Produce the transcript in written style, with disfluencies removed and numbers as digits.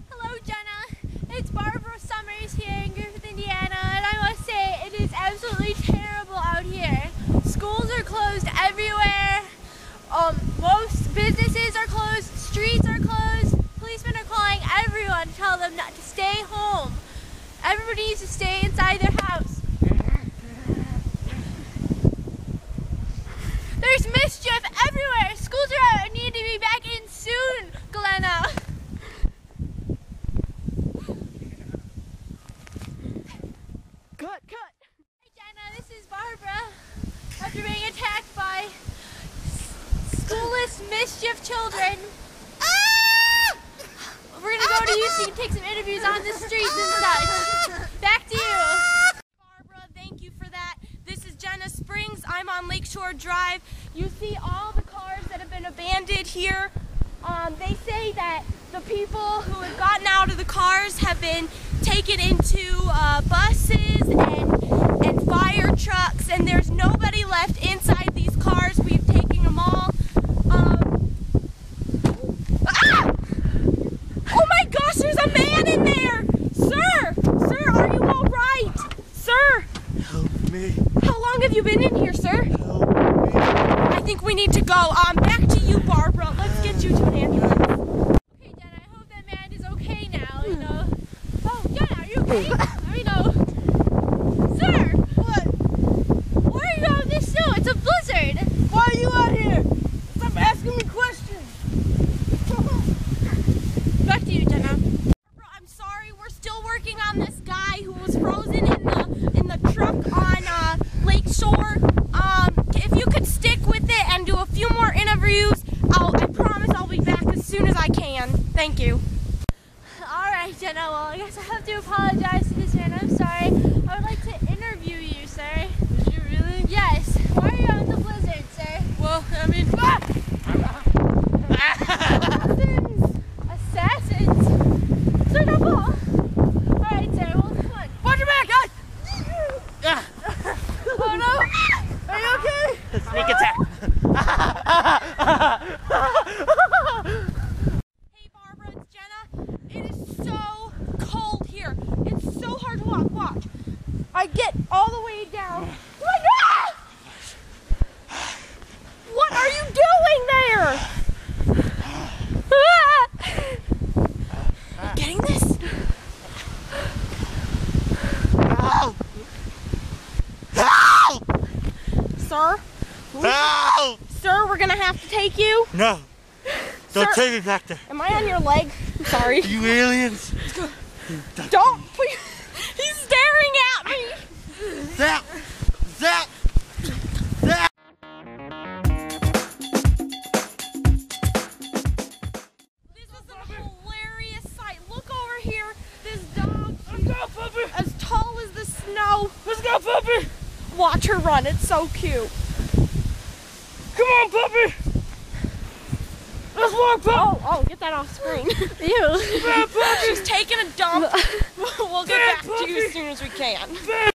Hello, Jenna. It's Barbara Summers here in Griffith, Indiana, and I must say it is absolutely terrible out here. Schools are closed everywhere. Most businesses are closed. Streets are closed. Policemen are calling everyone to tell them not to stay home. Everybody needs to stay inside their house. There's mischief everywhere. Schools are out and need to be back in soon, Glenna. Cut. Hey Jenna, this is Barbara. After being attacked by schoolless mischief children, we're gonna go to you so you can take some interviews on the streets and such. Back to you. Barbara, thank you for that. This is Jenna Springs. I'm on Lakeshore Drive. You see all the cars that have been abandoned here. They say that the people who have gotten out of the cars have been taken into buses and fire trucks, and there's nobody left inside these cars. We've taken them all. Oh my gosh, there's a man in there! Sir, are you all right? Sir! Help me. How long have you been in here, sir? Help me. I think we need to go. Back to you, Barbara. Let's get you to an ambulance. Okay, Jenna, I hope that man is okay now, you know. Oh, Jenna, are you okay? Sir! What? Why are you out in this snow? It's a blizzard! Why are you out here? Stop asking me questions. Back to you, Jenna. Barbara, I'm sorry. We're still working on this guy who was frozen in the truck on Lakeshore. If you could stick with it and do a few more interviews, I promise I'll be back as soon as I can. Thank you. Alright, Jenna, well, I guess I have to apologize to this man. I'm sorry. I would like to interview you, sir. Did you really? Yes. Why are you out in the blizzard, sir? Well, I mean, Assassins! Sir, don't fall! Alright, sir, well, come on. watch your back, guys! Oh, no! Are you okay? Sneak attack. Hey, Barbara, it's Jenna. It is so cold here. It's so hard to walk. Watch. I get all the way down. What are you doing there? You getting this? Help! Help! Sir? Help! Sir, we're gonna have to take you. No. Don't Sir, take me back there. am I on your leg? I'm sorry. You aliens. Don't put your... He's staring at me. Zap! Zap! Zap! This is a hilarious sight. Look over here. This dog, Let's go, puppy! as tall as the snow. Let's go, puppy! Watch her run. It's so cute. Come on, puppy! Let's walk, puppy! Oh, get that off screen. Ew. Bad puppy! She's taking a dump. We'll get Bad back to you puppy. as soon as we can. Bad